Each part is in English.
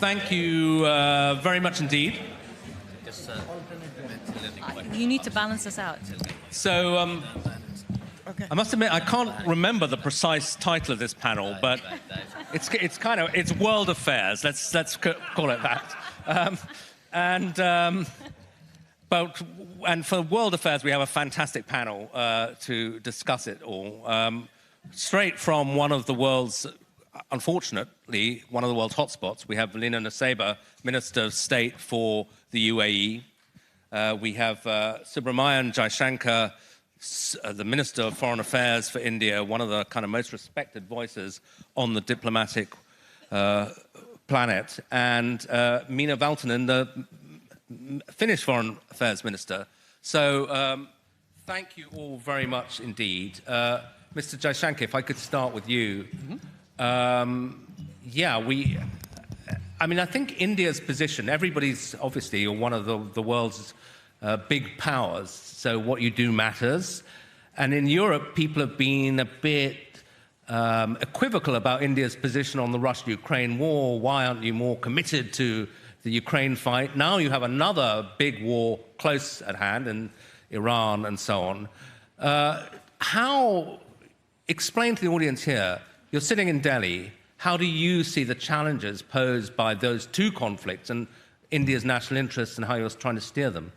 Thank you very much indeed. You need to balance this out. So, I must admit, I can't remember the precise title of this panel, but it's World Affairs. Let's call it that. And for World Affairs, we have a fantastic panel to discuss it all. Straight from one of the world's, unfortunately, one of the world's hotspots, we have Lina Naseba, Minister of State for the UAE. We have Subramanian Jaishankar, the Minister of Foreign Affairs for India, one of the kind of most respected voices on the diplomatic planet, and Minna Valtonen, the Finnish Foreign Affairs Minister. So thank you all very much indeed. Mr. Jaishankar, if I could start with you. I think India's position, everybody's obviously one of the world's big powers, so what you do matters. And in Europe, people have been a bit equivocal about India's position on the Russia-Ukraine war. Why aren't you more committed to the Ukraine fight? Now you have another big war close at hand in Iran and so on. Explain to the audience here, you're sitting in Delhi, how do you see the challenges posed by those two conflicts and India's national interests and how you're trying to steer them?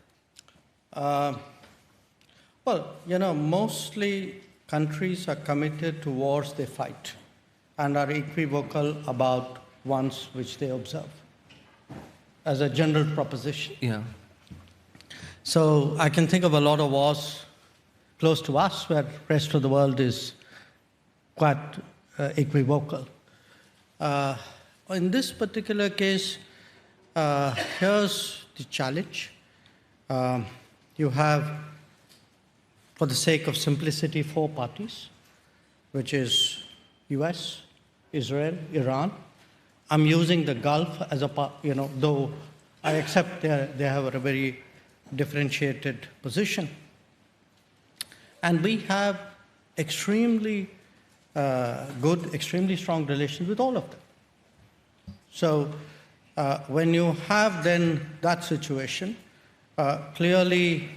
Mostly countries are committed to wars they fight and are equivocal about ones which they observe, as a general proposition. Yeah. So I can think of a lot of wars close to us where the rest of the world is quite equivocal. In this particular case, here's the challenge. You have, for the sake of simplicity, 4 parties, which is US, Israel, Iran. I'm using the Gulf as a part, though I accept they have a very differentiated position. And we have extremely good, extremely strong relations with all of them. So when you have then that situation, clearly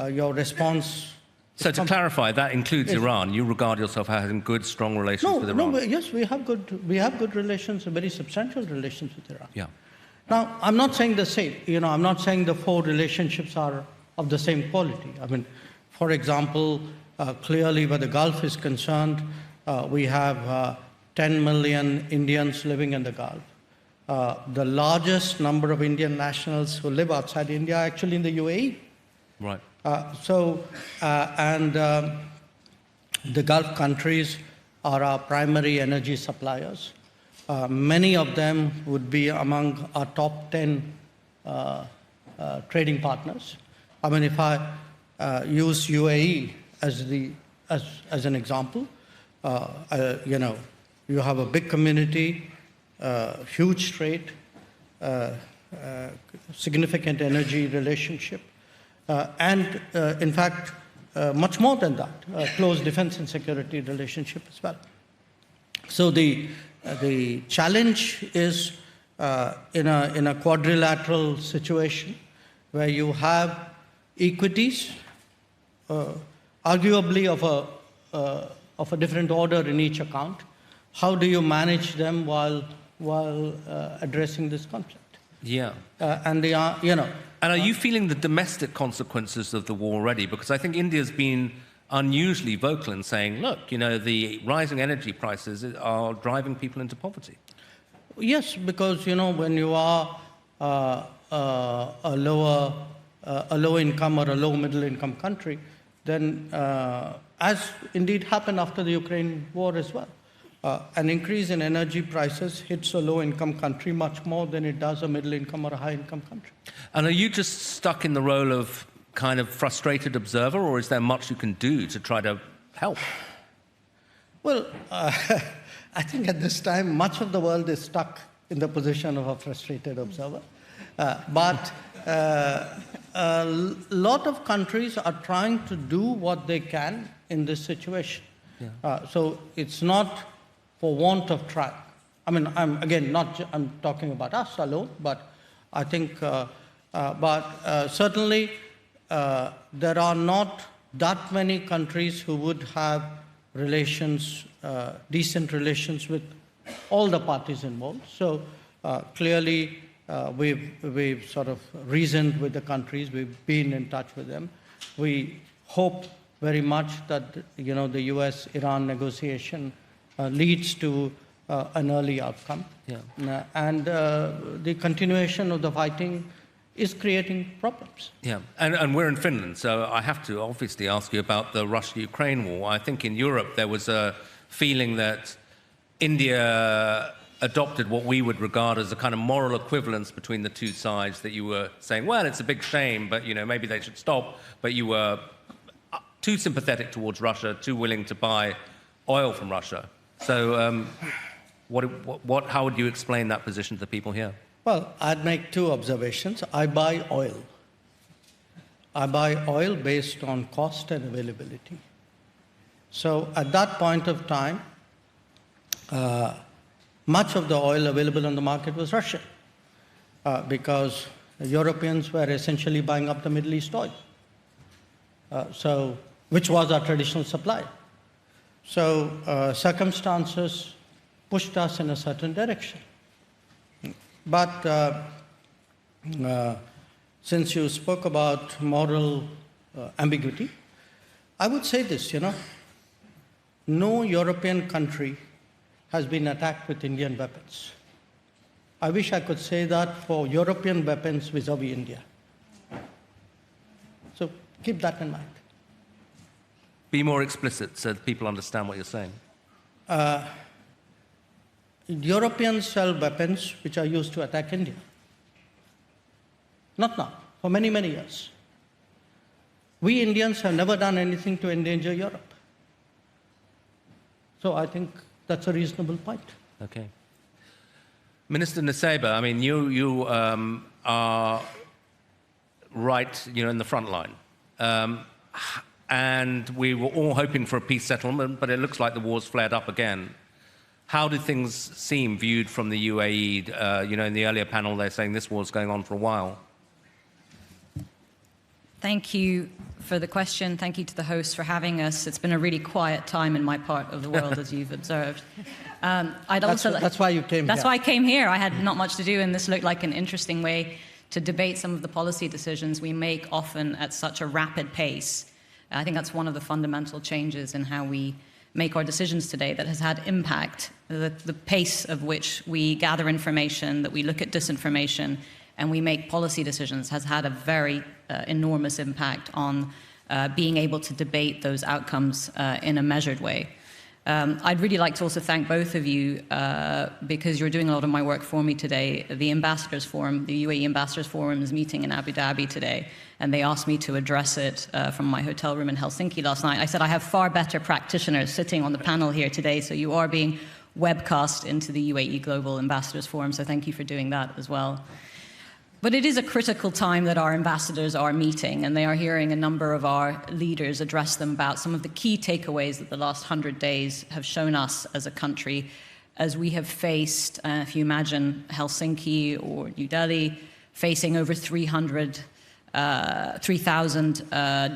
your response... So to clarify, that includes Iran. You regard yourself as having good, strong relations with Iran? Yes, we have good relations, very substantial relations with Iran. Yeah. Now, I'm not saying the same. I'm not saying the 4 relationships are of the same quality. I mean, for example, clearly where the Gulf is concerned, we have 10 million Indians living in the Gulf. The largest number of Indian nationals who live outside India are actually in the UAE. Right. The Gulf countries are our primary energy suppliers. Many of them would be among our top 10 trading partners. I mean, if I use UAE as an example, you have a big community, huge trade, significant energy relationship, and in fact, much more than that, close defense and security relationship as well. So the challenge is in a quadrilateral situation where you have equities, arguably of a different order in each account. How do you manage them while addressing this conflict? Yeah. And are you feeling the domestic consequences of the war already? Because I think India's been unusually vocal in saying, look, the rising energy prices are driving people into poverty. Yes, because, when you are a low income or a low middle income country, then as indeed happened after the Ukraine war as well, an increase in energy prices hits a low-income country much more than it does a middle-income or a high-income country. And are you just stuck in the role of kind of frustrated observer, or is there much you can do to try to help? Well, I think at this time, much of the world is stuck in the position of a frustrated observer. But a lot of countries are trying to do what they can in this situation. Yeah. So it's not for want of trying. I mean, I'm talking about us alone, but I think, certainly there are not that many countries who would have relations, decent relations with all the parties involved. So clearly, we've sort of reasoned with the countries. We've been in touch with them. We hope very much that the U.S.-Iran negotiation leads to an early outcome. Yeah. And the continuation of the fighting is creating problems. Yeah, and we're in Finland, so I have to obviously ask you about the Russia-Ukraine war. I think in Europe there was a feeling that India adopted what we would regard as a kind of moral equivalence between the two sides, that you were saying, well, it's a big shame, but maybe they should stop, but you were too sympathetic towards Russia, too willing to buy oil from Russia. So how would you explain that position to the people here? Well, I'd make two observations. I buy oil. I buy oil based on cost and availability. So at that point of time, much of the oil available on the market was Russian, because Europeans were essentially buying up the Middle East oil, which was our traditional supplier. So circumstances pushed us in a certain direction. But since you spoke about moral ambiguity, I would say this, no European country has been attacked with Indian weapons. I wish I could say that for European weapons vis-à-vis India. So keep that in mind. Be more explicit so that people understand what you're saying. Europeans sell weapons which are used to attack India. Not now, for many, many years. We Indians have never done anything to endanger Europe. So I think that's a reasonable point. Okay. Minister Nusseibeh, I mean, you are right, in the front line. And we were all hoping for a peace settlement, but it looks like the war's flared up again. How do things seem viewed from the UAE? In the earlier panel, they're saying this war's going on for a while. Thank you for the question. Thank you to the host for having us. It's been a really quiet time in my part of the world, as you've observed. That's why you came here. That's why I came here. I had not much to do, and this looked like an interesting way to debate some of the policy decisions we make often at such a rapid pace. I think that's one of the fundamental changes in how we make our decisions today that has had impact. The pace of which we gather information, that we look at disinformation, and we make policy decisions has had a very enormous impact on being able to debate those outcomes in a measured way. I'd really like to also thank both of you because you're doing a lot of my work for me today. The Ambassadors Forum, the UAE Ambassadors Forum is meeting in Abu Dhabi today, and they asked me to address it from my hotel room in Helsinki last night. I said I have far better practitioners sitting on the panel here today, so you are being webcast into the UAE Global Ambassadors Forum, so thank you for doing that as well. But it is a critical time that our ambassadors are meeting, and they are hearing a number of our leaders address them about some of the key takeaways that the last 100 days have shown us as a country, as we have faced, if you imagine Helsinki or New Delhi, facing over 3,000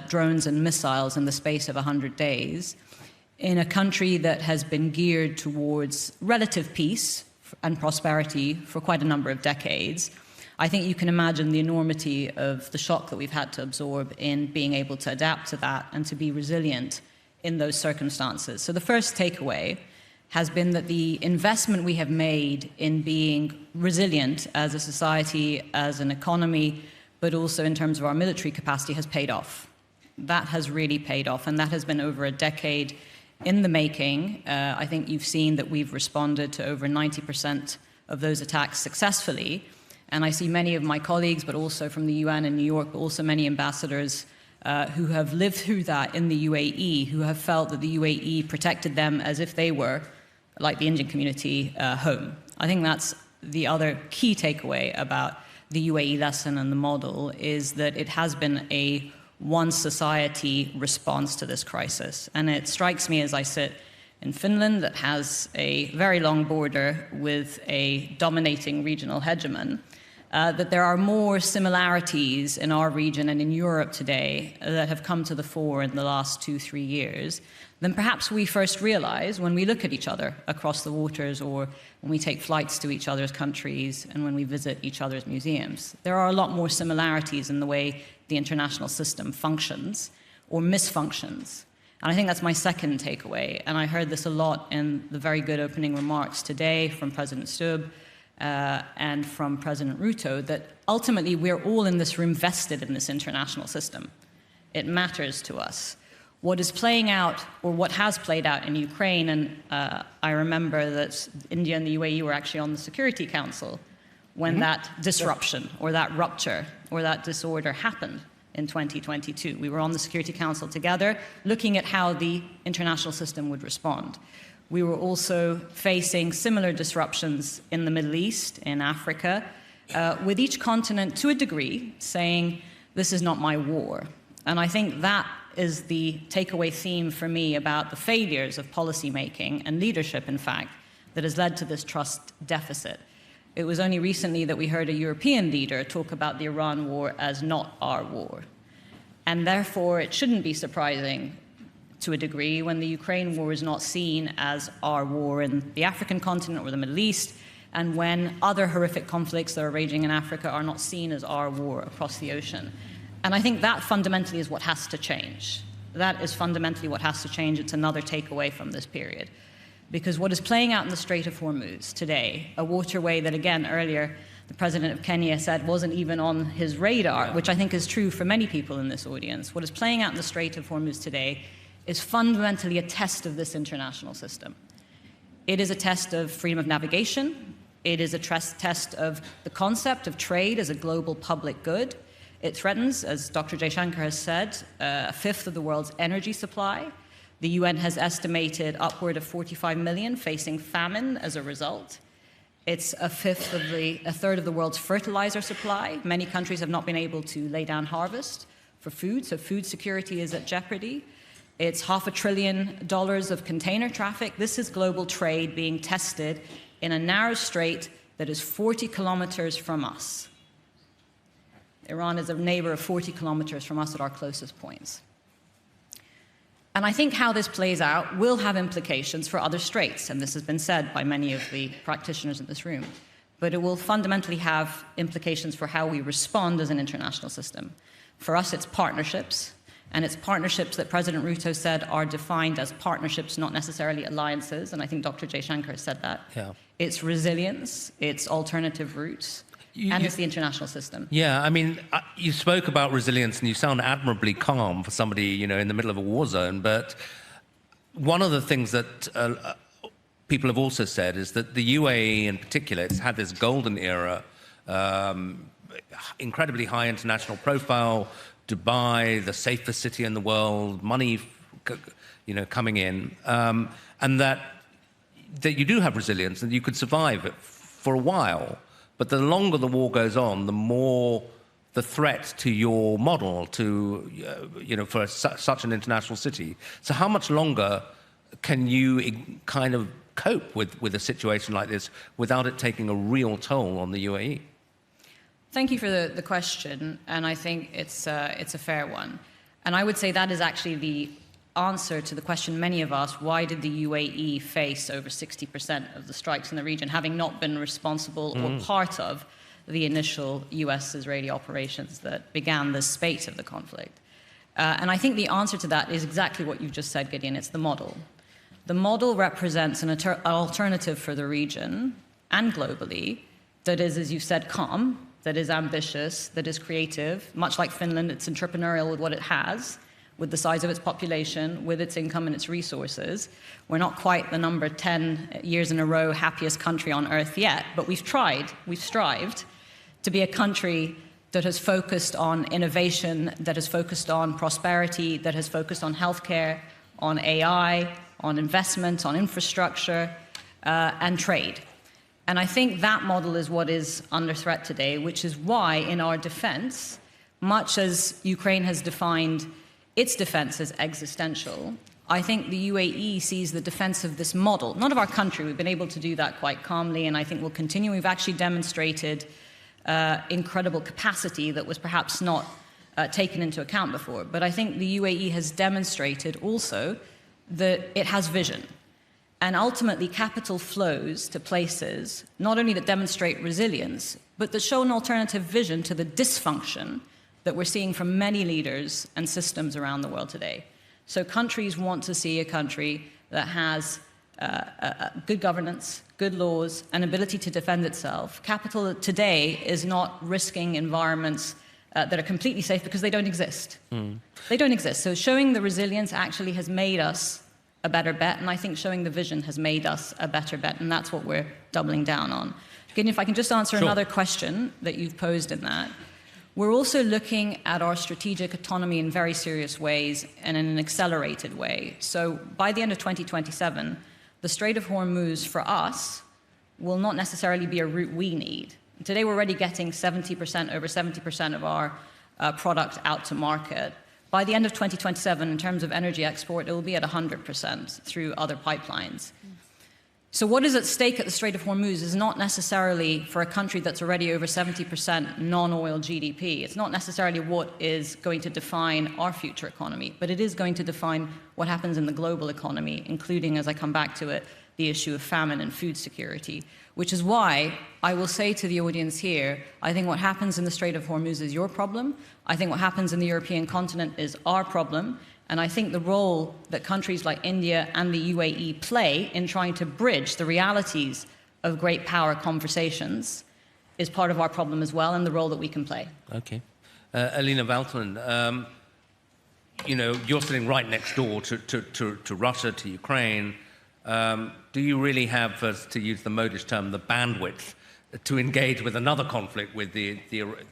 drones and missiles in the space of 100 days, in a country that has been geared towards relative peace and prosperity for quite a number of decades. I think you can imagine the enormity of the shock that we've had to absorb in being able to adapt to that and to be resilient in those circumstances. So the first takeaway has been that the investment we have made in being resilient as a society, as an economy, but also in terms of our military capacity has paid off. That has really paid off, and that has been over a decade in the making. I think you've seen that we've responded to over 90% of those attacks successfully. And I see many of my colleagues, but also from the UN in New York, but also many ambassadors who have lived through that in the UAE, who have felt that the UAE protected them as if they were, like the Indian community, home. I think that's the other key takeaway about the UAE lesson and the model, is that it has been a one society response to this crisis. And it strikes me as I sit in Finland that has a very long border with a dominating regional hegemon, that there are more similarities in our region and in Europe today that have come to the fore in the last 2-3 years than perhaps we first realize when we look at each other across the waters, or when we take flights to each other's countries and when we visit each other's museums. There are a lot more similarities in the way the international system functions or misfunctions. And I think that's my second takeaway. And I heard this a lot in the very good opening remarks today from President Stubb and from President Ruto, that ultimately we're all in this room vested in this international system. It matters to us. What is playing out, or what has played out in Ukraine, and I remember that India and the UAE were actually on the Security Council when that disruption or that rupture or that disorder happened in 2022. We were on the Security Council together, looking at how the international system would respond. We were also facing similar disruptions in the Middle East, in Africa, with each continent, to a degree, saying, this is not my war. And I think that is the takeaway theme for me about the failures of policymaking and leadership, in fact, that has led to this trust deficit. It was only recently that we heard a European leader talk about the Iran war as not our war. And therefore, it shouldn't be surprising to a degree when the Ukraine war is not seen as our war in the African continent or the Middle East, and when other horrific conflicts that are raging in Africa are not seen as our war across the ocean. And I think that fundamentally is what has to change. That is fundamentally what has to change. It's another takeaway from this period. Because what is playing out in the Strait of Hormuz today, a waterway that, again, earlier the president of Kenya said wasn't even on his radar, which I think is true for many people in this audience. What is playing out in the Strait of Hormuz today is fundamentally a test of this international system. It is a test of freedom of navigation. It is a test of the concept of trade as a global public good. It threatens, as Dr. Jaishankar has said, a fifth of the world's energy supply. The UN has estimated upward of 45 million facing famine as a result. It's a third of the world's fertilizer supply. Many countries have not been able to lay down harvest for food, so food security is at jeopardy. It's $500 billion of container traffic. This is global trade being tested in a narrow strait that is 40 kilometers from us. Iran is a neighbor of 40 kilometers from us at our closest points. And I think how this plays out will have implications for other straits, and this has been said by many of the practitioners in this room. But it will fundamentally have implications for how we respond as an international system. For us, it's partnerships, and it's partnerships that President Ruto said are defined as partnerships, not necessarily alliances, and I think Dr. Jaishankar said that. Yeah. It's resilience, it's alternative routes, and it's the international system. Yeah, I mean, you spoke about resilience and you sound admirably calm for somebody, you know, in the middle of a war zone. But one of the things that people have also said is that the UAE in particular, it's had this golden era, incredibly high international profile, Dubai, the safest city in the world, money, you know, coming in, and that you do have resilience and you could survive it for a while. But the longer the war goes on, the more the threat to your model, to, you know, for such an international city. So how much longer can you kind of cope with a situation like this without it taking a real toll on the UAE? Thank you for the question, and I think it's a fair one. And I would say that is actually the answer to the question many of us, why did the UAE face over 60% of the strikes in the region, having not been responsible or part of the initial US-Israeli operations that began the spate of the conflict? And I think the answer to that is exactly what you've just said, Gideon. It's the model. The model represents an alternative for the region and globally that is, as you said, calm, that is ambitious, that is creative. Much like Finland, it's entrepreneurial with what it has, with the size of its population, with its income and its resources. We're not quite the number 10 years in a row happiest country on earth yet, but we've strived to be a country that has focused on innovation, that has focused on prosperity, that has focused on healthcare, on AI, on investment, on infrastructure, and trade. And I think that model is what is under threat today, which is why in our defense, much as Ukraine has defined its defense as existential, I think the UAE sees the defense of this model, not of our country. We've been able to do that quite calmly, and I think we'll continue. We've actually demonstrated incredible capacity that was perhaps not taken into account before. But I think the UAE has demonstrated also that it has vision. And ultimately, capital flows to places not only that demonstrate resilience, but that show an alternative vision to the dysfunction that we're seeing from many leaders and systems around the world today. So countries want to see a country that has good governance, good laws, and ability to defend itself. Capital today is not risking environments that are completely safe because they don't exist. They don't exist. So showing the resilience actually has made us a better bet, and I think showing the vision has made us a better bet, and that's what we're doubling down on. Again, if I can just answer another question that you've posed in that. We're also looking at our strategic autonomy in very serious ways and in an accelerated way. So by the end of 2027, the Strait of Hormuz for us will not necessarily be a route we need. Today we're already getting over 70% of our product out to market. By the end of 2027, in terms of energy export, it will be at 100% through other pipelines. So what is at stake at the Strait of Hormuz is not necessarily for a country that's already over 70% non-oil GDP. It's not necessarily what is going to define our future economy, but it is going to define what happens in the global economy, including, as I come back to it, the issue of famine and food security, which is why I will say to the audience here, I think what happens in the Strait of Hormuz is your problem. I think what happens in the European continent is our problem. And I think the role that countries like India and the UAE play in trying to bridge the realities of great power conversations is part of our problem as well, and the role that we can play. Okay. Alina Valtonen, you know, you're sitting right next door to Russia, to Ukraine. Do you really have, to use the modish term, the bandwidth to engage with another conflict with the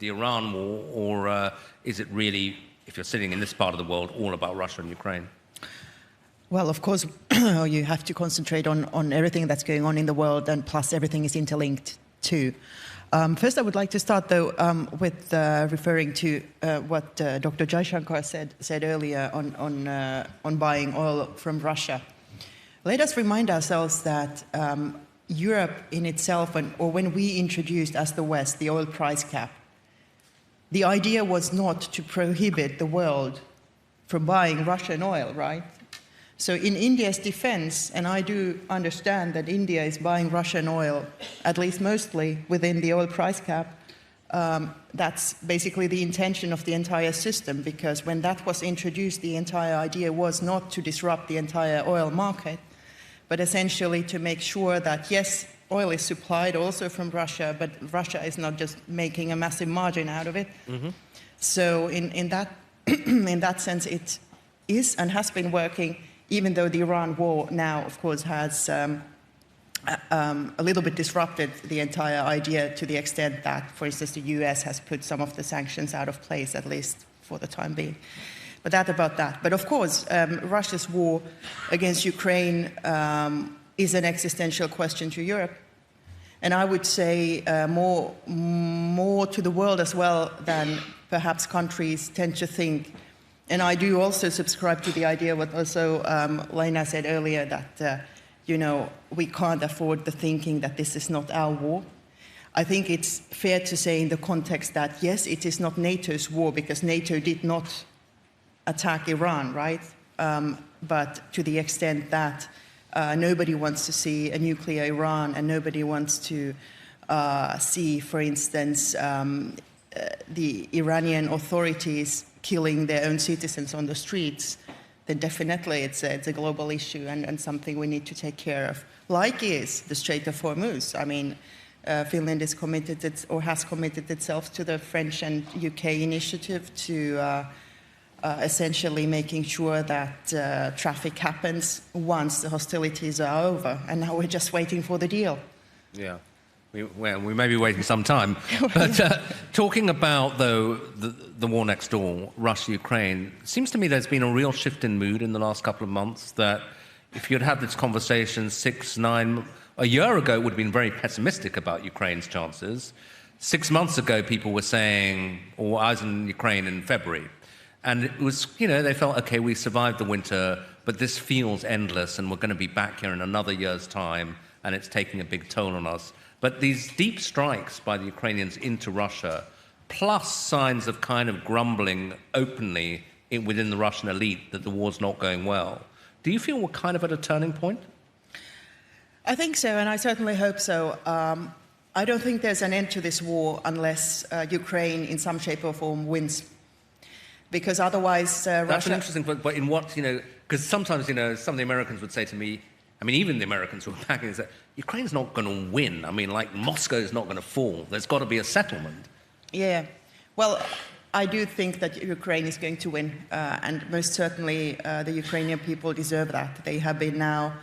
Iran war, or is it really, if you're sitting in this part of the world, all about Russia and Ukraine? Well, of course, you have to concentrate on everything that's going on in the world, and plus everything is interlinked too. First, I would like to start, though, with referring to what Dr. Jaishankar said earlier on buying oil from Russia. Let us remind ourselves that Europe in itself, or when we introduced as the West the oil price cap, the idea was not to prohibit the world from buying Russian oil, right? So in India's defense, and I do understand that India is buying Russian oil, at least mostly within the oil price cap, that's basically the intention of the entire system, because when that was introduced, the entire idea was not to disrupt the entire oil market, but essentially to make sure that, yes, oil is supplied also from Russia, but Russia is not just making a massive margin out of it. Mm-hmm. So in that sense, it is and has been working, even though the Iran war now, of course, has a little bit disrupted the entire idea to the extent that, for instance, the US has put some of the sanctions out of place, at least for the time being. But that about that. But of course, Russia's war against Ukraine is an existential question to Europe. And I would say more to the world as well than perhaps countries tend to think. And I do also subscribe to the idea what also Lena said earlier, that you know, we can't afford the thinking that this is not our war. I think it's fair to say in the context that, yes, it is not NATO's war, because NATO did not attack Iran, right? But to the extent that nobody wants to see a nuclear Iran, and nobody wants to see, for instance, the Iranian authorities killing their own citizens on the streets, then definitely it's a global issue and something we need to take care of, like is the Strait of Hormuz. I mean, Finland is committed, or has committed itself to the French and UK initiative to essentially making sure that traffic happens once the hostilities are over. And now we're just waiting for the deal. Yeah. We may be waiting some time. But talking about, though, the war next door, Russia-Ukraine, it seems to me there's been a real shift in mood in the last couple of months, that if you'd had this conversation a year ago, it would have been very pessimistic about Ukraine's chances. 6 months ago, people were saying, or I was in Ukraine in February, And it was, you know, they felt, okay, we survived the winter, but this feels endless, and we're going to be back here in another year's time, and it's taking a big toll on us. But these deep strikes by the Ukrainians into Russia, plus signs of kind of grumbling openly within the Russian elite that the war's not going well, do you feel we're kind of at a turning point? I think so, and I certainly hope so. I don't think there's an end to this war unless Ukraine, in some shape or form, wins. Because otherwise, That's Russia... an interesting point, but in what, you know, because sometimes, you know, some of the Americans would say to me, I mean, even the Americans who are backing this, Ukraine's not going to win. I mean, like, Moscow's not going to fall. There's got to be a settlement. Yeah. Well, I do think that Ukraine is going to win, and most certainly the Ukrainian people deserve that. They have been now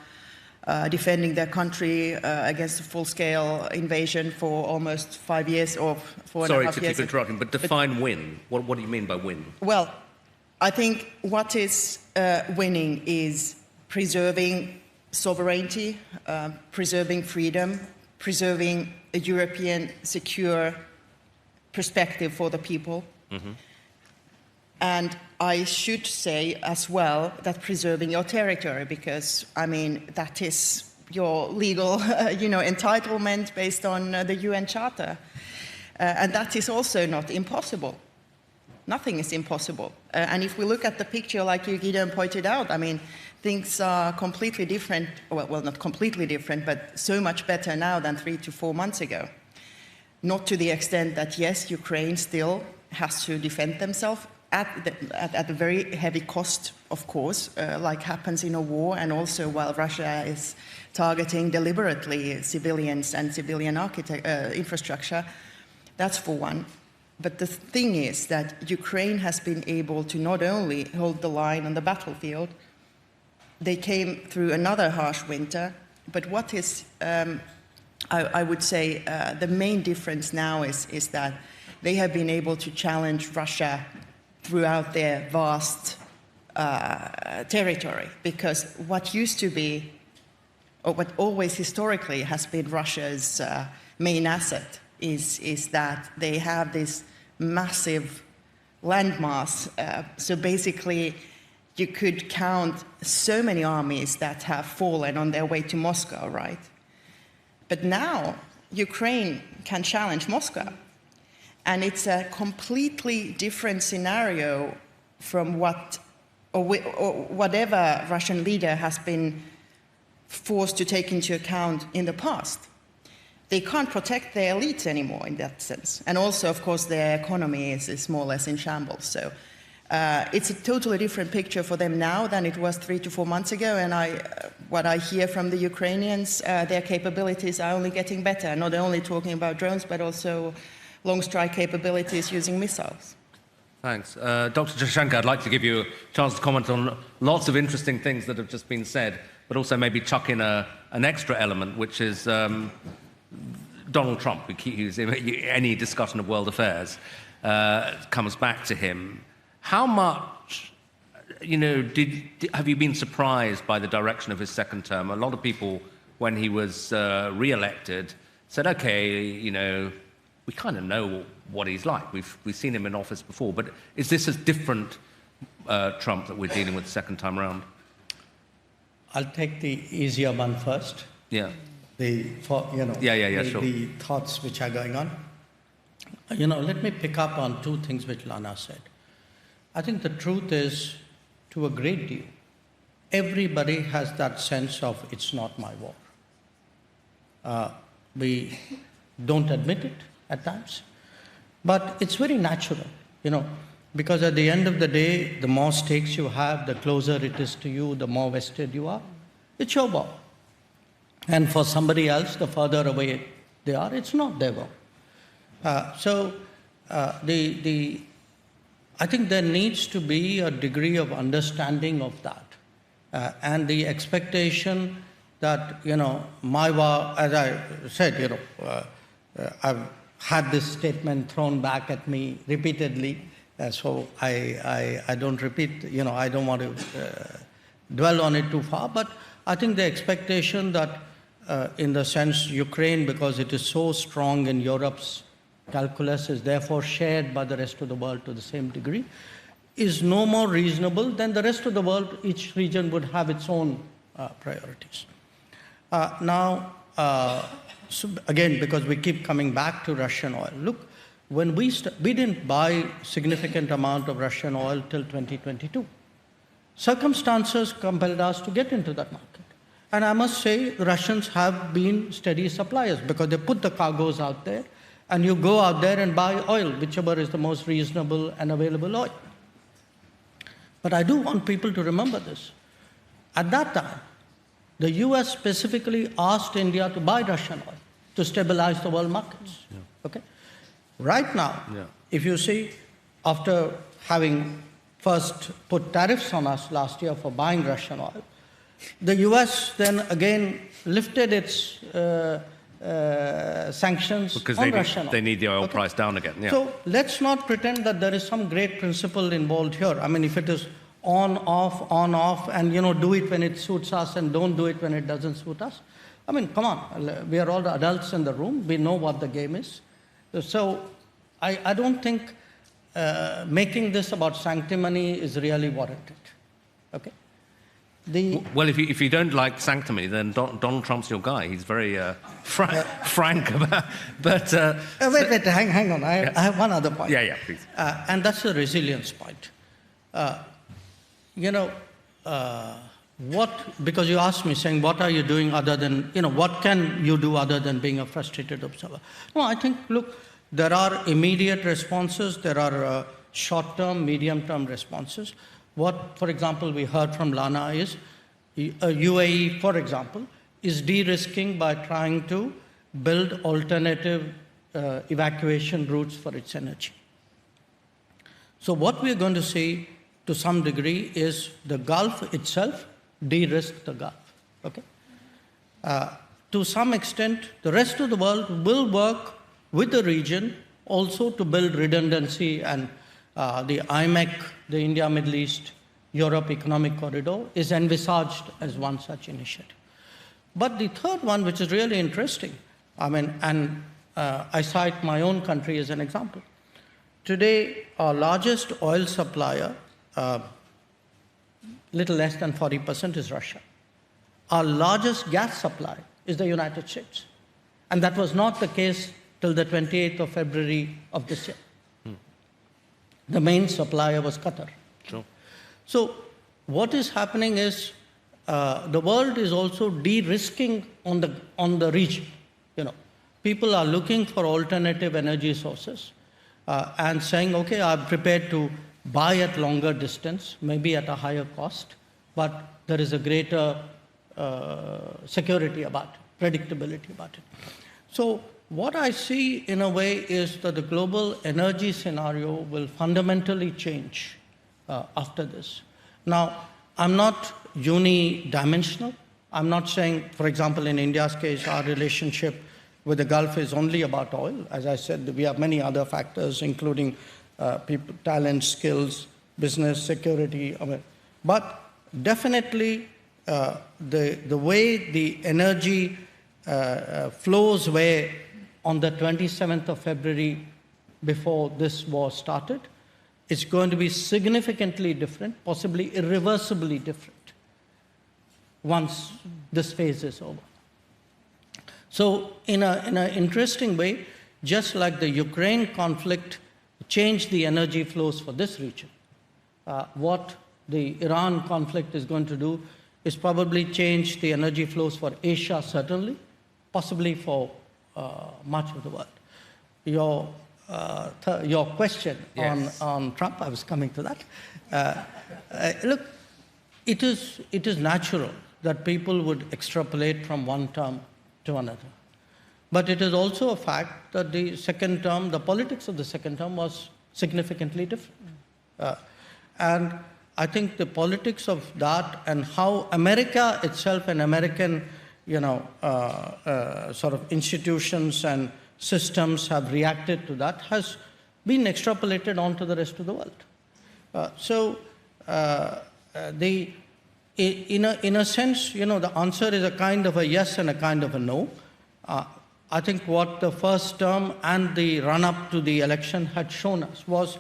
defending their country against a full-scale invasion for almost 5 years or 4.5 years. Sorry to keep interrupting, but define win. What do you mean by win? Well, I think what is winning is preserving sovereignty, preserving freedom, preserving a European secure perspective for the people. Mm-hmm. And I should say as well that preserving your territory, because, I mean, that is your legal, entitlement based on the UN Charter. And that is also not impossible. Nothing is impossible. And if we look at the picture, like you, Gideon, pointed out, I mean, things are completely different, well, not completely different, but so much better now than 3 to 4 months ago. Not to the extent that, yes, Ukraine still has to defend themselves at a very heavy cost, of course, like happens in a war, and also while Russia is targeting deliberately civilians and civilian infrastructure. That's for one. But the thing is that Ukraine has been able to not only hold the line on the battlefield, they came through another harsh winter, but what is, I would say, the main difference now is that they have been able to challenge Russia throughout their vast territory, because what used to be, or what always historically has been Russia's main asset is that they have this massive landmass. So basically, you could count so many armies that have fallen on their way to Moscow, right? But now, Ukraine can challenge Moscow. And it's a completely different scenario from whatever Russian leader has been forced to take into account in the past. They can't protect their elites anymore in that sense. And also, of course, their economy is more or less in shambles. So it's a totally different picture for them now than it was 3 to 4 months ago. And what I hear from the Ukrainians, their capabilities are only getting better, not only talking about drones, but also long strike capabilities using missiles. Thanks. Dr. Jaishankar, I'd like to give you a chance to comment on lots of interesting things that have just been said, but also maybe chuck in an extra element, which is Donald Trump. Any discussion of world affairs comes back to him. How much, have you been surprised by the direction of his second term? A lot of people, when he was re-elected, said, okay, we kind of know what he's like. We've seen him in office before. But is this a different Trump that we're dealing with the second time around? I'll take the easier one first. Yeah. The thoughts which are going on. Let me pick up on two things which Lana said. I think the truth is, to a great deal, everybody has that sense of it's not my war. We don't admit it at times, but it's very natural, because at the end of the day, the more stakes you have, the closer it is to you, the more vested you are. It's your war. And for somebody else, the further away they are, it's not their war. I think there needs to be a degree of understanding of that, and the expectation that, my war, as I said, I've had this statement thrown back at me repeatedly, so I don't repeat, I don't want to dwell on it too far, but I think the expectation that in the sense Ukraine, because it is so strong in Europe's calculus, is therefore shared by the rest of the world to the same degree. is no more reasonable than the rest of the world. Each region would have its own priorities. So again, because we keep coming back to Russian oil, look, when we didn't buy significant amount of Russian oil till 2022. Circumstances compelled us to get into that market. And I must say, the Russians have been steady suppliers because they put the cargoes out there, and you go out there and buy oil, whichever is the most reasonable and available oil. But I do want people to remember this. At that time, the US specifically asked India to buy Russian oil to stabilize the world markets. Yeah. Okay? Right now, if you see, after having first put tariffs on us last year for buying Russian oil, the US then again lifted its sanctions because on Russian oil. They need the oil price down again. Yeah. So let's not pretend that there is some great principle involved here. I mean, if it is on, off, and do it when it suits us and don't do it when it doesn't suit us. I mean, come on, we are all the adults in the room. We know what the game is. So I don't think making this about sanctimony is really warranted. Okay? Well, if you don't like sanctimony, then Donald Trump's your guy. He's very frank about. But wait, hang on. I have one other point. Yeah, please. And that's the resilience point. Because you asked me saying, what are you doing other than, what can you do other than being a frustrated observer? No, I think, look, there are immediate responses, there are short-term, medium-term responses. What, for example, we heard from Lana is UAE, for example, is de-risking by trying to build alternative evacuation routes for its energy. So what we're going to see to some degree is the Gulf itself de-risk the Gulf. Okay? To some extent, the rest of the world will work with the region also to build redundancy, and the IMEC, the India, Middle East, Europe Economic Corridor, is envisaged as one such initiative. But the third one, which is really interesting, I cite my own country as an example. Today, our largest oil supplier, little less than 40% is Russia. Our largest gas supply is the United States. And that was not the case till the 28th of February of this year. The main supplier was Qatar. Sure. So what is happening is the world is also de-risking on the region. People are looking for alternative energy sources and saying, okay, I'm prepared to buy at longer distance, maybe at a higher cost, but there is a greater security about it, predictability about it. So what I see in a way is that the global energy scenario will fundamentally change after this. Now, I'm not unidimensional. I'm not saying, for example, in India's case, our relationship with the Gulf is only about oil. As I said, we have many other factors, including people, talent, skills, business, security. But definitely, the way the energy flows were on the 27th of February before this war started, it's going to be significantly different, possibly irreversibly different, once this phase is over. So in an interesting way, just like the Ukraine conflict changed the energy flows for this region, what the Iran conflict is going to do is probably change the energy flows for Asia, certainly, possibly for much of the world. Your question on Trump, I was coming to that. Look, it is natural that people would extrapolate from one term to another. But it is also a fact that the second term, the politics of the second term was significantly different. And I think the politics of that and how America itself and American sort of institutions and systems have reacted to that has been extrapolated onto the rest of the world. In a sense, the answer is a kind of a yes and a kind of a no. I think what the first term and the run-up to the election had shown us was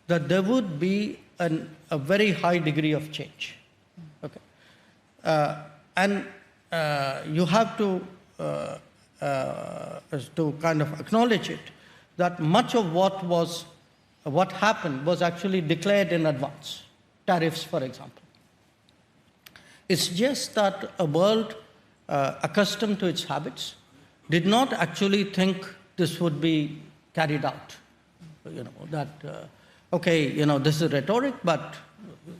that there would be a very high degree of change. Okay, and you have to kind of acknowledge it, that much of what happened was actually declared in advance. Tariffs, for example. It's just that a world accustomed to its habits did not actually think this would be carried out. Okay, this is rhetoric, but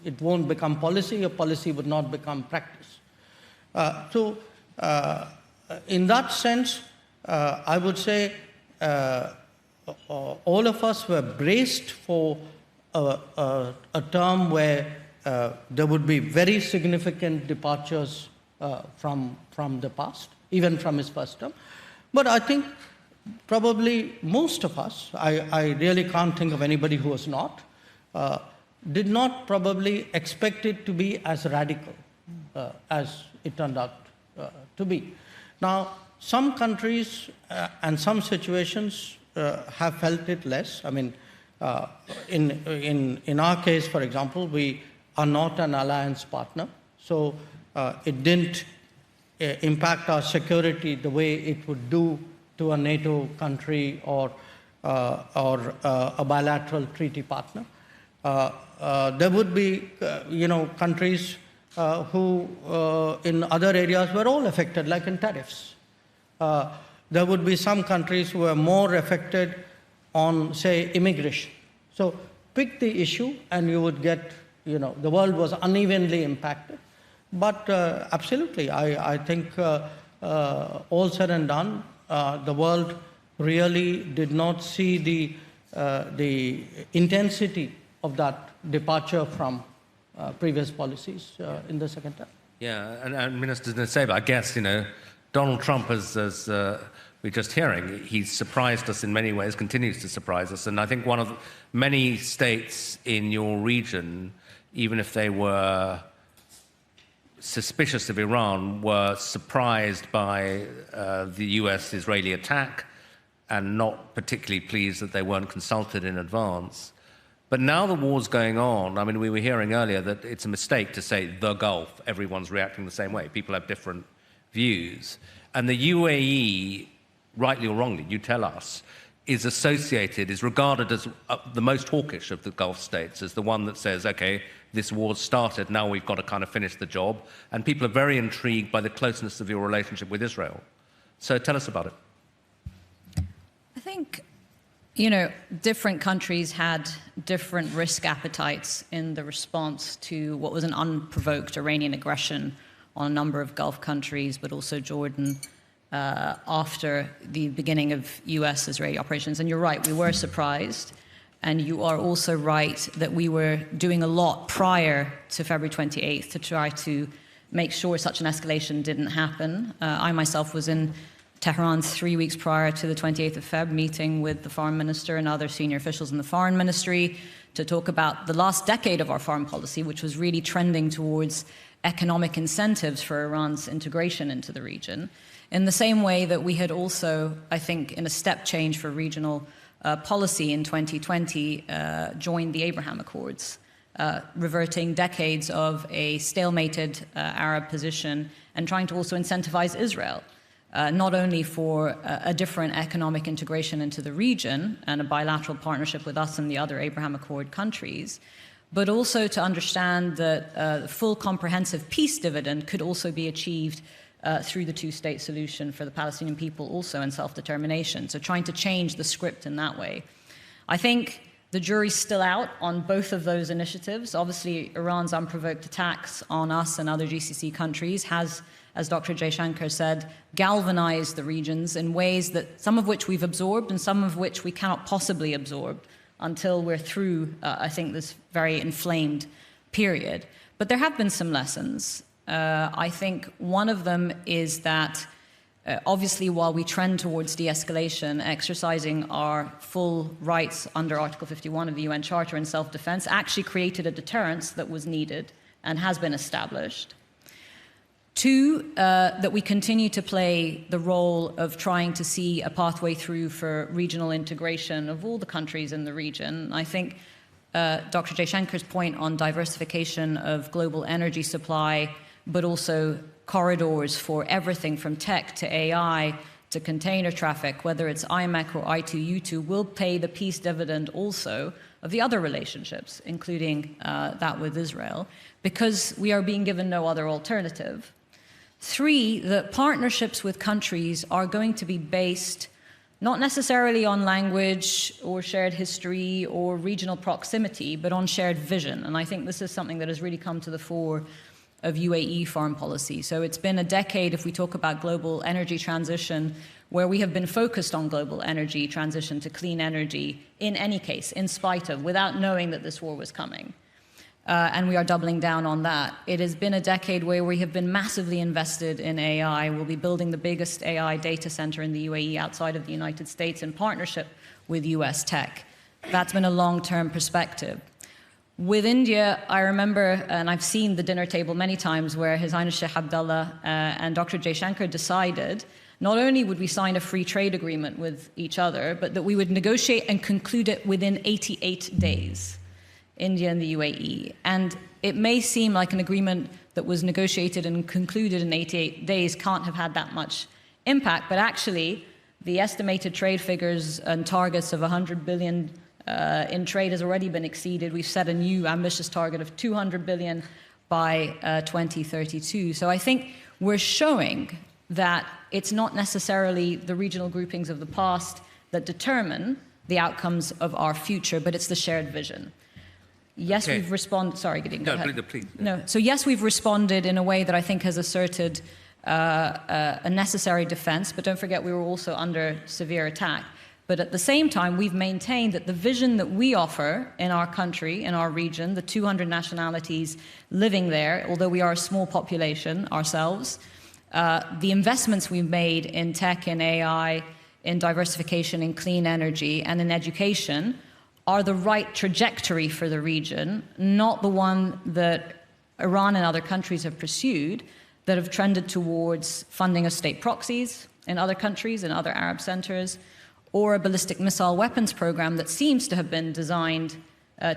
it won't become policy, or policy would not become practice. So in that sense, I would say all of us were braced for a term where there would be very significant departures from the past, even from his first term. But I think probably most of us, I really can't think of anybody who was not, did not probably expect it to be as radical as it turned out to be. Now, some countries and some situations have felt it less. I mean, in our case, for example, we are not an alliance partner, so it didn't impact our security the way it would do to a NATO country or a bilateral treaty partner. There would be, countries who in other areas were all affected, like in tariffs. There would be some countries who were more affected on, say, immigration. So pick the issue and you would get, the world was unevenly impacted. But absolutely, I think all said and done, the world really did not see the intensity of that departure from previous policies in the second term. Yeah, and Minister Nusseibeh, I guess, Donald Trump, as we're just hearing, he's surprised us in many ways, continues to surprise us. And I think one of many states in your region, even if they were suspicious of Iran, were surprised by the US-Israeli attack and not particularly pleased that they weren't consulted in advance. But now the war's going on. I mean, we were hearing earlier that it's a mistake to say the Gulf, everyone's reacting the same way. People have different views. And the UAE, rightly or wrongly, you tell us, is regarded as the most hawkish of the Gulf states, as the one that says, okay, this war's started, now we've got to kind of finish the job. And people are very intrigued by the closeness of your relationship with Israel. So tell us about it. I think, different countries had different risk appetites in the response to what was an unprovoked Iranian aggression on a number of Gulf countries, but also Jordan, after the beginning of US-Israeli operations. And you're right, we were surprised. And you are also right that we were doing a lot prior to February 28th to try to make sure such an escalation didn't happen. I myself was in Tehran 3 weeks prior to the 28th of Feb, meeting with the foreign minister and other senior officials in the foreign ministry to talk about the last decade of our foreign policy, which was really trending towards economic incentives for Iran's integration into the region. In the same way that we had also, I think, in a step change for regional policy in 2020, joined the Abraham Accords, reverting decades of a stalemated Arab position and trying to also incentivize Israel, not only for a different economic integration into the region and a bilateral partnership with us and the other Abraham Accord countries, but also to understand that the full comprehensive peace dividend could also be achieved through the two-state solution for the Palestinian people also and self-determination. So trying to change the script in that way. I think the jury's still out on both of those initiatives. Obviously, Iran's unprovoked attacks on us and other GCC countries has, as Dr. Jaishankar said, galvanized the regions in ways that some of which we've absorbed and some of which we cannot possibly absorb until we're through, I think, this very inflamed period. But there have been some lessons. I think one of them is that obviously while we trend towards de-escalation, exercising our full rights under Article 51 of the UN Charter in self-defense actually created a deterrence that was needed and has been established. Two, that we continue to play the role of trying to see a pathway through for regional integration of all the countries in the region. I think Dr. Jaishankar's point on diversification of global energy supply, but also corridors for everything from tech to AI to container traffic, whether it's IMEC or I2U2, will pay the peace dividend also of the other relationships, including that with Israel, because we are being given no other alternative. 3, the partnerships with countries are going to be based not necessarily on language or shared history or regional proximity, but on shared vision. And I think this is something that has really come to the fore of UAE foreign policy. So it's been a decade, if we talk about global energy transition, where we have been focused on global energy transition to clean energy in any case, in spite of, without knowing that this war was coming. And we are doubling down on that. It has been a decade where we have been massively invested in AI. We'll be building the biggest AI data center in the UAE outside of the United States in partnership with US tech. That's been a long-term perspective. With India, I remember, and I've seen the dinner table many times, where His Highness Sheikh Abdullah and Dr. Jaishankar decided not only would we sign a free trade agreement with each other, but that we would negotiate and conclude it within 88 days. India and the UAE. And it may seem like an agreement that was negotiated and concluded in 88 days can't have had that much impact, but actually the estimated trade figures and targets of 100 billion in trade has already been exceeded. We've set a new ambitious target of 200 billion by 2032. So I think we're showing that it's not necessarily the regional groupings of the past that determine the outcomes of our future, but it's the shared vision. Yes, we've responded. Sorry, Gideon, go ahead. Please. No, so yes, we've responded in a way that I think has asserted a necessary defense, but don't forget we were also under severe attack. But at the same time, we've maintained that the vision that we offer in our country, in our region, the 200 nationalities living there, although we are a small population ourselves, the investments we've made in tech, in AI, in diversification, in clean energy, and in education are the right trajectory for the region, not the one that Iran and other countries have pursued that have trended towards funding of state proxies in other countries, in other Arab centers, or a ballistic missile weapons program that seems to have been designed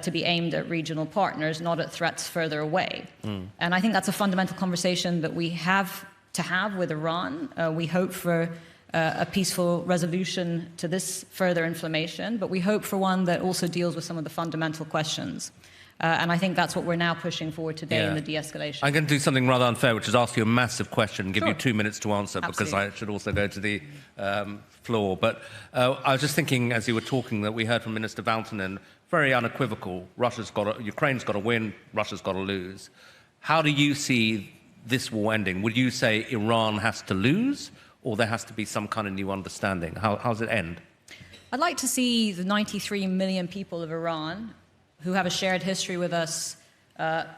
to be aimed at regional partners, not at threats further away. And I think that's a fundamental conversation that we have to have with Iran. We hope for a peaceful resolution to this further inflammation, but we hope for one that also deals with some of the fundamental questions. And I think that's what we're now pushing forward today in the de-escalation. I'm going to do something rather unfair, which is ask you a massive question and give you 2 minutes to answer, because I should also go to the floor. But I was just thinking, as you were talking, that we heard from Minister Valtonen, very unequivocal, Ukraine's got to win, Russia's got to lose. How do you see this war ending? Would you say Iran has to lose, or there has to be some kind of new understanding? How does it end? I'd like to see the 93 million people of Iran who have a shared history with us,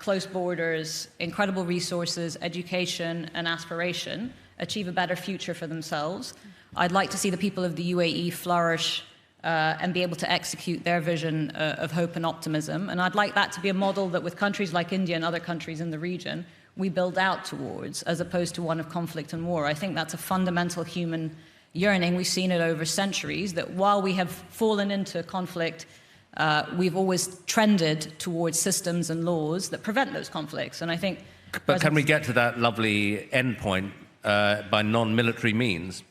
close borders, incredible resources, education, and aspiration, achieve a better future for themselves. I'd like to see the people of the UAE flourish and be able to execute their vision of hope and optimism. And I'd like that to be a model that with countries like India and other countries in the region, we build out towards, as opposed to one of conflict and war. I think that's a fundamental human yearning. We've seen it over centuries, that while we have fallen into conflict, we've always trended towards systems and laws that prevent those conflicts. And I think... But can we get to that lovely endpoint by non-military means,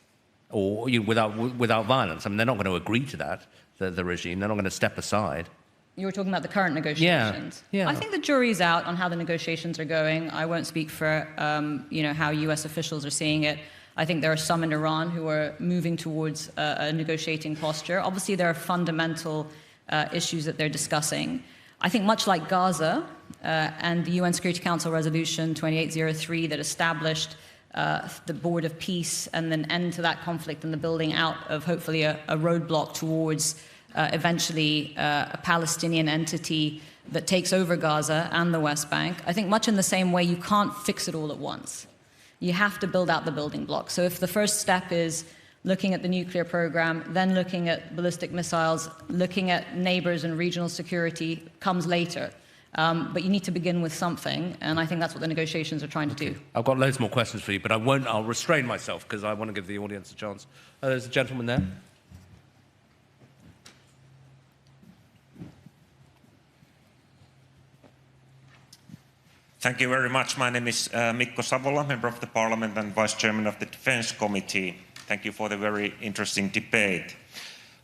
or without violence? I mean, they're not going to agree to that, the regime. They're not going to step aside. You were talking about the current negotiations. Yeah. I think the jury's out on how the negotiations are going. I won't speak for how US officials are seeing it. I think there are some in Iran who are moving towards a negotiating posture. Obviously, there are fundamental issues that they're discussing. I think much like Gaza and the UN Security Council Resolution 2803 that established the Board of Peace and then end to that conflict and the building out of hopefully a roadblock towards eventually a Palestinian entity that takes over Gaza and the West Bank. I think much in the same way, you can't fix it all at once. You have to build out the building blocks. So if the first step is looking at the nuclear program, then looking at ballistic missiles, looking at neighbors and regional security comes later. But you need to begin with something, and I think that's what the negotiations are trying to do. I've got loads more questions for you, but I'll restrain myself because I want to give the audience a chance. There's a gentleman there. Thank you very much. My name is Mikko Savola, Member of the Parliament and Vice Chairman of the Defence Committee. Thank you for the very interesting debate.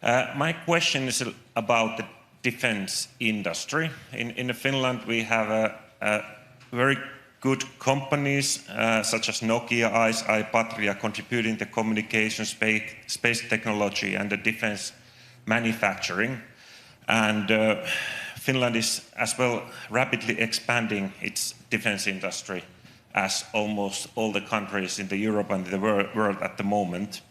My question is about the defence industry. In Finland, we have very good companies such as Nokia, ICEYE, Patria contributing to communication, space technology and the defence manufacturing. And Finland is as well rapidly expanding its defence industry as almost all the countries in Europe and the world at the moment.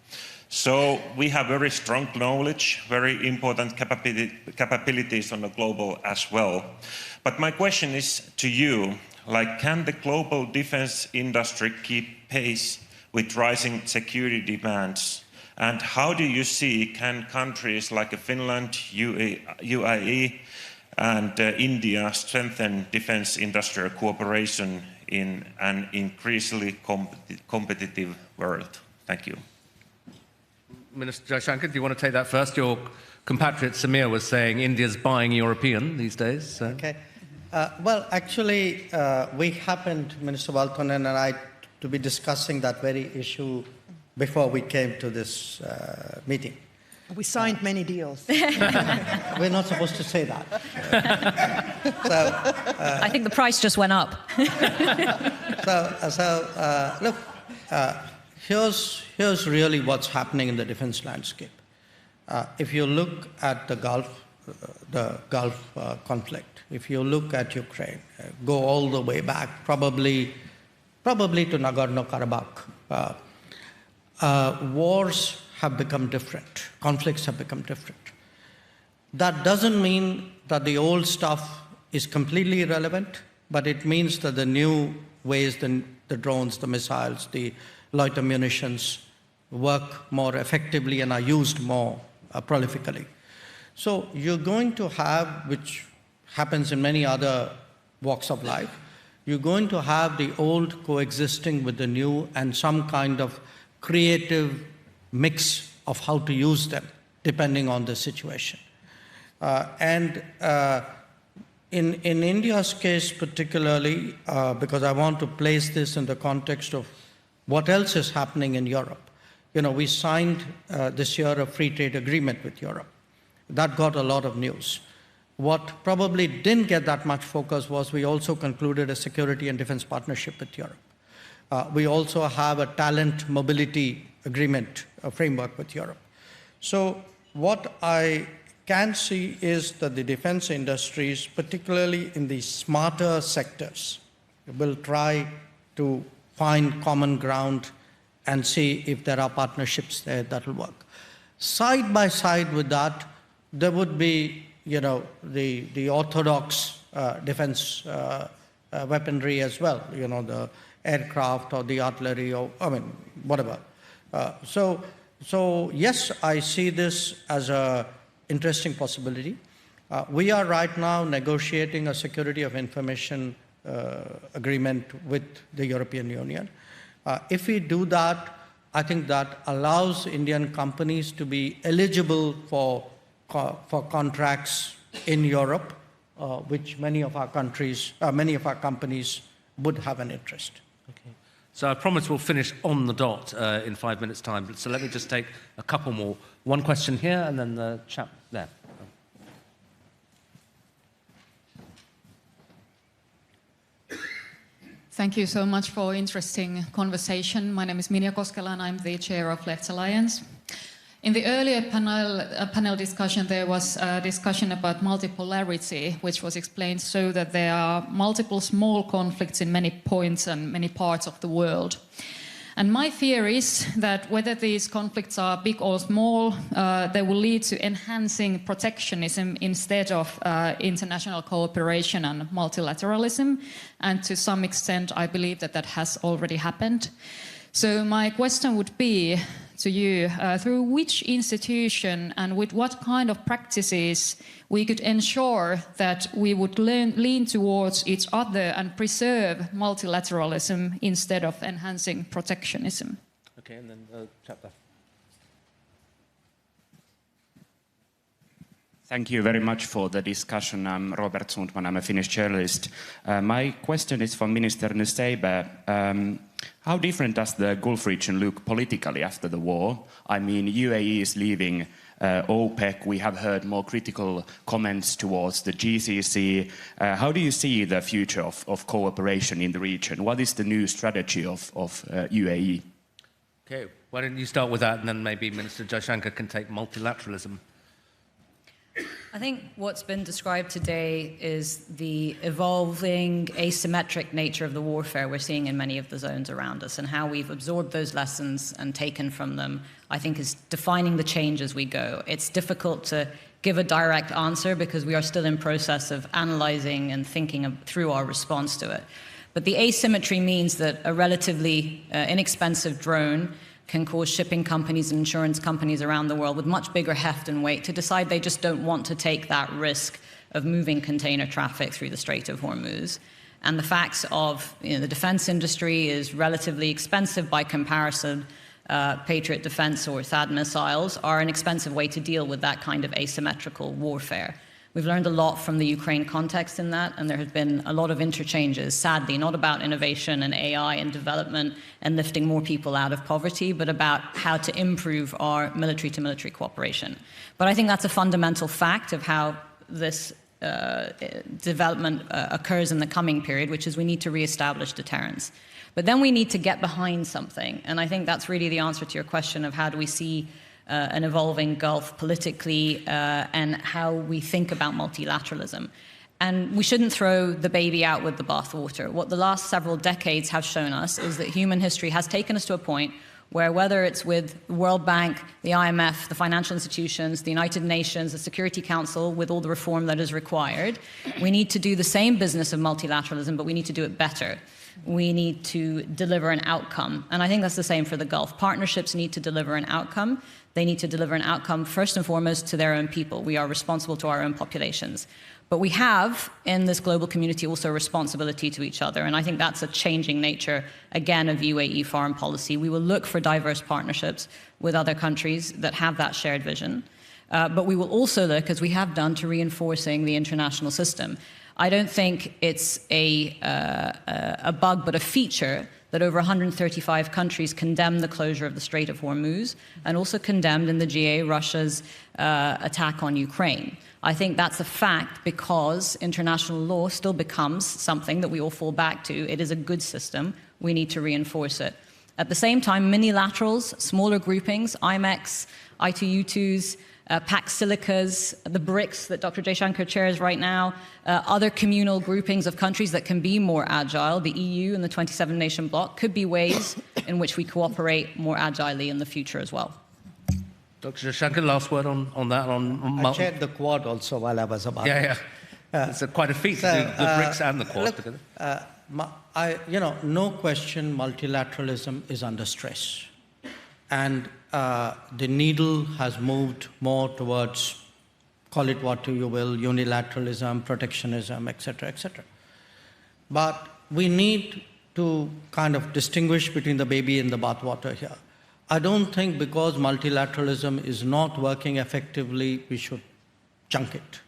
So we have very strong knowledge, very important capabilities on the global as well. But my question is to you, like, can the global defence industry keep pace with rising security demands? And how do you see, can countries like Finland, UAE and India strengthen defence industrial cooperation in an increasingly competitive world? Thank you. Minister Jaishankar, do you want to take that first? Your compatriot Samir was saying India's buying European these days. So. Okay. Well, actually, we happened, Minister Valtonen and I, to be discussing that very issue before we came to this meeting. We signed many deals. We're not supposed to say that. I think the price just went up. Look, here's really what's happening in the defense landscape. If you look at the Gulf conflict, if you look at Ukraine, go all the way back, probably to Nagorno-Karabakh, wars have become different. Conflicts have become different. That doesn't mean that the old stuff is completely irrelevant, but it means that the new ways, the drones, the missiles, the loiter munitions work more effectively and are used more prolifically. So you're going to have, which happens in many other walks of life, you're going to have the old coexisting with the new and some kind of creative mix of how to use them, depending on the situation. In India's case particularly, because I want to place this in the context of what else is happening in Europe. You know, we signed this year a free trade agreement with Europe. That got a lot of news. What probably didn't get that much focus was we also concluded a security and defense partnership with Europe. We also have a talent mobility agreement, a framework with Europe. So what I can see is that the defense industries, particularly in the smarter sectors, will try to find common ground and see if there are partnerships there that will work. Side by side with that, there would be, you know, the orthodox defense weaponry as well, you know, the aircraft or the artillery or, I mean, whatever. So yes, I see this as an interesting possibility. We are right now negotiating a security of information agreement with the European Union. If we do that, I think that allows Indian companies to be eligible for contracts in Europe, which many of our companies would have an interest. Okay. So I promise we'll finish on the dot in 5 minutes' time. So let me just take a couple more. One question here, and then the chap there. Thank you so much for interesting conversation. My name is Minja Koskela and I'm the chair of Left Alliance. In the earlier panel discussion, there was a discussion about multipolarity, which was explained so that there are multiple small conflicts in many points and many parts of the world. And my fear is that whether these conflicts are big or small, they will lead to enhancing protectionism instead of international cooperation and multilateralism. And to some extent, I believe that that has already happened. So my question would be to you, through which institution and with what kind of practices we could ensure that we would lean towards each other and preserve multilateralism instead of enhancing protectionism? Okay, and then chapter. Thank you very much for the discussion. I'm Robert Sundman, I'm a Finnish journalist. My question is for Minister Nusseibeh. How different does the Gulf region look politically after the war? I mean, UAE is leaving OPEC. We have heard more critical comments towards the GCC. How do you see the future of cooperation in the region? What is the new strategy of UAE? Okay, why don't you start with that, and then maybe Minister Jaishankar can take multilateralism. I think what's been described today is the evolving asymmetric nature of the warfare we're seeing in many of the zones around us, and how we've absorbed those lessons and taken from them, I think, is defining the change as we go. It's difficult to give a direct answer because we are still in process of analyzing and thinking through our response to it. But the asymmetry means that a relatively inexpensive drone can cause shipping companies and insurance companies around the world with much bigger heft and weight to decide they just don't want to take that risk of moving container traffic through the Strait of Hormuz. And the facts of the defense industry is relatively expensive by comparison. Patriot defense or THAAD missiles are an expensive way to deal with that kind of asymmetrical warfare. We've learned a lot from the Ukraine context in that, and there have been a lot of interchanges, sadly, not about innovation and AI and development and lifting more people out of poverty, but about how to improve our military-to-military cooperation. But I think that's a fundamental fact of how this development occurs in the coming period, which is we need to reestablish deterrence. But then we need to get behind something, and I think that's really the answer to your question of how do we see an evolving Gulf politically and how we think about multilateralism. And we shouldn't throw the baby out with the bathwater. What the last several decades have shown us is that human history has taken us to a point where, whether it's with the World Bank, the IMF, the financial institutions, the United Nations, the Security Council, with all the reform that is required, we need to do the same business of multilateralism, but we need to do it better. We need to deliver an outcome. And I think that's the same for the Gulf. Partnerships need to deliver an outcome. They need to deliver an outcome first and foremost to their own people. We are responsible to our own populations. But we have, in this global community, also a responsibility to each other. And I think that's a changing nature, again, of UAE foreign policy. We will look for diverse partnerships with other countries that have that shared vision. But we will also look, as we have done, to reinforcing the international system. I don't think it's a bug, but a feature that over 135 countries condemned the closure of the Strait of Hormuz and also condemned in the GA Russia's attack on Ukraine. I think that's a fact because international law still becomes something that we all fall back to. It is a good system. We need to reinforce it. At the same time, minilaterals, smaller groupings, IMEX, I2U2s, Pax Silicas, the BRICS that Dr. Jaishankar chairs right now, other communal groupings of countries that can be more agile, the EU and the 27-nation bloc, could be ways in which we cooperate more agilely in the future as well. Dr. Jaishankar, last word on that? I chaired the Quad also while I was about. Yeah. It's quite a feat to do the BRICS and the Quad together. No question multilateralism is under stress. And the needle has moved more towards, call it what you will, unilateralism, protectionism, etc., etc. But we need to kind of distinguish between the baby and the bathwater here. I don't think because multilateralism is not working effectively, we should junk it.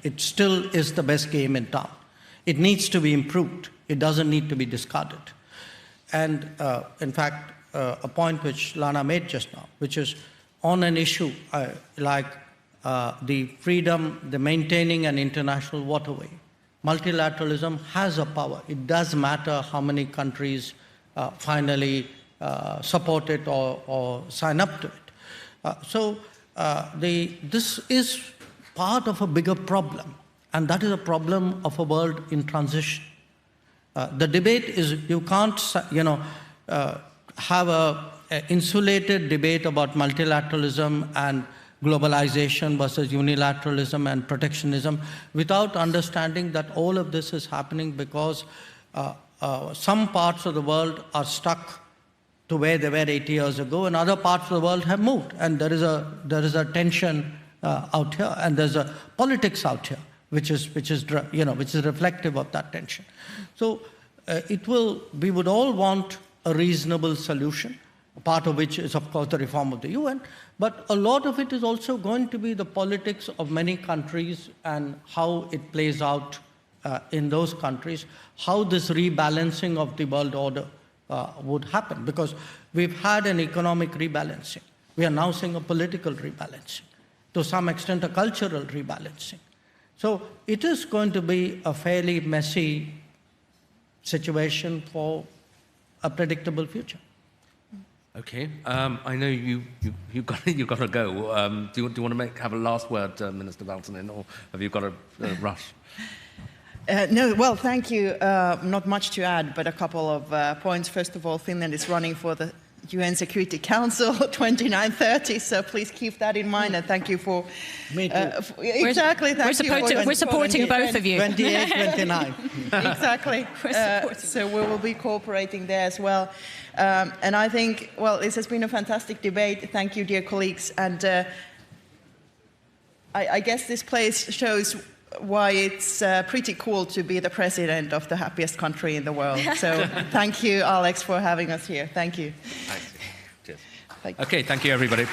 It still is the best game in town. It needs to be improved. It doesn't need to be discarded. And in fact, a point which Lana made just now, which is on an issue like the freedom, the maintaining an international waterway. Multilateralism has a power. It does matter how many countries finally support it or sign up to it. This is part of a bigger problem, and that is a problem of a world in transition. The debate is you can't, have an insulated debate about multilateralism and globalization versus unilateralism and protectionism without understanding that all of this is happening because some parts of the world are stuck to where they were 80 years ago, and other parts of the world have moved. And there is a tension out here, and there's a politics out here, which is reflective of that tension. So we would all want a reasonable solution. part of which is, of course, the reform of the UN, but a lot of it is also going to be the politics of many countries and how it plays out in those countries, how this rebalancing of the world order would happen, because we've had an economic rebalancing. We are now seeing a political rebalancing, to some extent a cultural rebalancing. So it is going to be a fairly messy situation for a predictable future. Okay, I know you've got to go. Do you want to have a last word, Minister Valtonen, or have you got to rush? No, well, thank you. Not much to add, but a couple of points. First of all, Finland is running for the UN Security Council 29-30, so please keep that in mind, and thank you for... Me too. Exactly, we're supporting both of you. 28-29. Exactly. So we will be cooperating there as well. And I think, well, this has been a fantastic debate. Thank you, dear colleagues. And I guess this place shows why it's pretty cool to be the president of the happiest country in the world. So thank you, Alex, for having us here. Thank you. Thanks. Cheers. Okay, thank you, everybody.